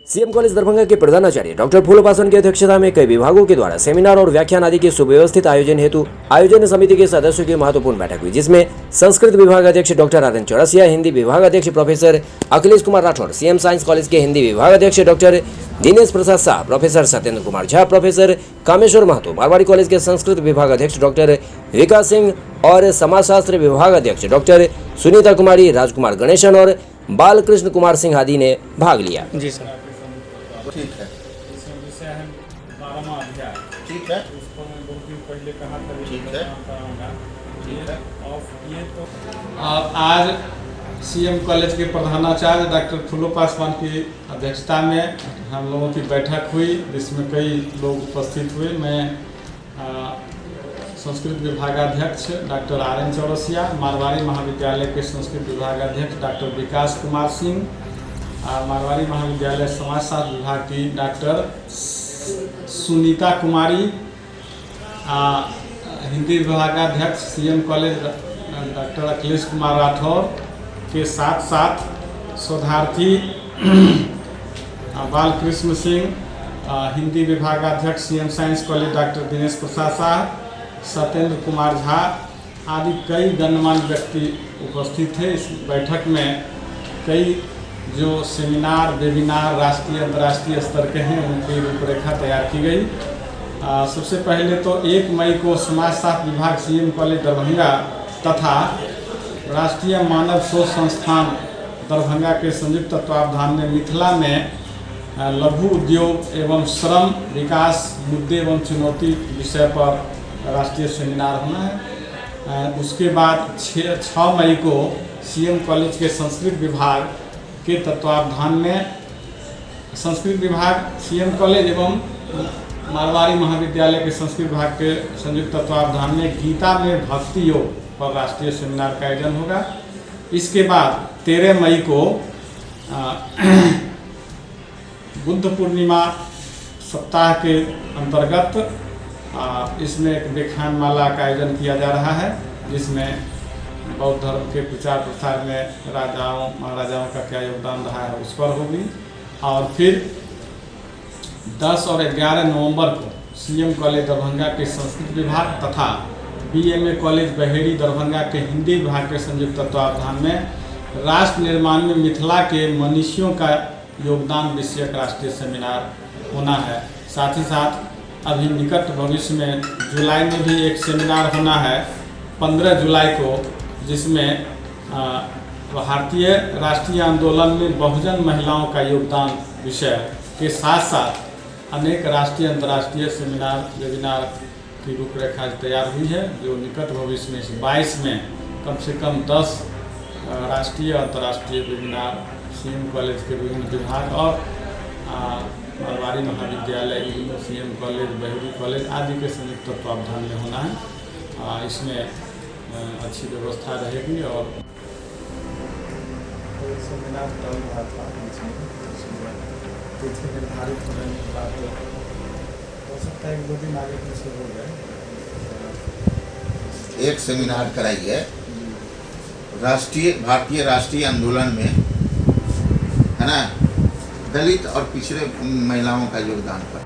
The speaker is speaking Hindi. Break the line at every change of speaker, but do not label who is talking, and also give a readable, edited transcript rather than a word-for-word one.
सीएम कॉलेज दरभंगा के प्रधानाचार्य डॉक्टर फूलो पासवान की अध्यक्षता में कई विभागों के द्वारा सेमिनार और व्याख्यान आदि के सुव्यवस्थित आयोजन हेतु आयोजन समिति के सदस्यों की महत्वपूर्ण बैठक हुई, जिसमें संस्कृत विभाग अध्यक्ष doctor R N Chaurasia, Hindi विभाग अध्यक्ष professor Akhilesh Kumar Rathore, CM science college के हिंदी विभाग अध्यक्ष doctor Dinesh Prasad Shah, professor Satyendra Kumar Jha, professor Kameshwar Mahto, Marwari college के संस्कृत विभाग अध्यक्ष डॉक्टर विकास सिंह और समाजशास्त्र विभाग अध्यक्ष डॉक्टर सुनीता कुमारी, राजकुमार गणेशन और बालकृष्ण कुमार सिंह आदि ने भाग लिया।
जी सर,
ठीक है,
इसमें विषय है 12वां अध्याय।
ठीक है,
उसको मैं 2 दिन पहले कहा था
ठीक है,
कराऊंगा।
ठीक है।
और ये तो आज सीएम कॉलेज के प्रधानाचार्य डॉक्टर फूलो पासवान की अध्यक्षता में हम लोगों की बैठक हुई, जिसमें कई लोग उपस्थित हुए। मैं संस्कृत विभागाध्यक्ष doctor R N Chaurasia, Marwari महाविद्यालय के संस्कृत विभागाध्यक्ष डॉक्टर विकास कुमार सिंह, मारवाड़ी महाविद्यालय समाजशास्त्र विभाग की डॉक्टर सुनीता कुमारी, हिंदी विभागाध्यक्ष CM college doctor Akhilesh Kumar Rathore के साथ साथ शोधार्थी बालकृष्ण सिंह, हिंदी विभागाध्यक्ष CM science college doctor Dinesh Prasad Shah, Satyendra Kumar Jha आदि कई गणमान्य व्यक्ति उपस्थित थे। इस बैठक में कई जो सेमिनार, वेबिनार राष्ट्रीय अंतर्राष्ट्रीय स्तर के हैं, उनकी रूपरेखा तैयार की गई। सबसे पहले तो 1 मई को समाजशास्त्र विभाग सीएम कॉलेज दरभंगा तथा राष्ट्रीय मानव शोध संस्थान दरभंगा के संयुक्त तत्वावधान में मिथिला में लघु उद्योग एवं श्रम विकास मुद्दे एवं चुनौती विषय पर राष्ट्रीय सेमिनार होना है। उसके बाद 6 मई को सीएम कॉलेज के संस्कृत विभाग के तत्वावधान में संस्कृत विभाग सीएम कॉलेज एवं मारवाड़ी महाविद्यालय के संस्कृत विभाग के संयुक्त तत्वावधान में गीता में भक्ति योग पर राष्ट्रीय सेमिनार का आयोजन होगा। इसके बाद 13 मई को बुद्ध पूर्णिमा सप्ताह के अंतर्गत इसमें एक व्याख्यानमाला का आयोजन किया जा रहा है, जिसमें बौद्ध धर्म के प्रचार प्रसार में राजाओं महाराजाओं का क्या योगदान रहा है उस पर होगी। और फिर 10 और 11 नवंबर को सीएम कॉलेज दरभंगा के संस्कृत विभाग तथा बीएमए कॉलेज बहेड़ी दरभंगा के हिंदी विभाग के संयुक्त तत्वावधान में राष्ट्र निर्माण में मिथिला के मनीषियों का योगदान विषयक राष्ट्रीय सेमिनार होना है। साथ ही साथ अभी निकट भविष्य में जुलाई में भी एक सेमिनार होना है 15 जुलाई को, जिसमें भारतीय राष्ट्रीय आंदोलन में बहुजन महिलाओं का योगदान विषय के साथ साथ अनेक राष्ट्रीय अंतर्राष्ट्रीय सेमिनार वेबिनार की रूपरेखा तैयार हुई है, जो निकट भविष्य में 22 में कम से कम 10 राष्ट्रीय अंतर्राष्ट्रीय वेबिनार सीएम कॉलेज के विभिन्न विभाग और मारवाड़ी महाविद्यालय, सीएम कॉलेज, बहेड़ी कॉलेज आदि के संयुक्त तत्वावधान में होना है। इसमें अच्छी व्यवस्था रहेगी और सेमिनार चल रहा था, तिथि निर्धारित होने के बाद हो सकता है 1-2 दिन आगे पीछे हो गए।
एक सेमिनार कराई है भारतीय राष्ट्रीय आंदोलन में, है ना, दलित और पिछड़े महिलाओं का योगदान पर।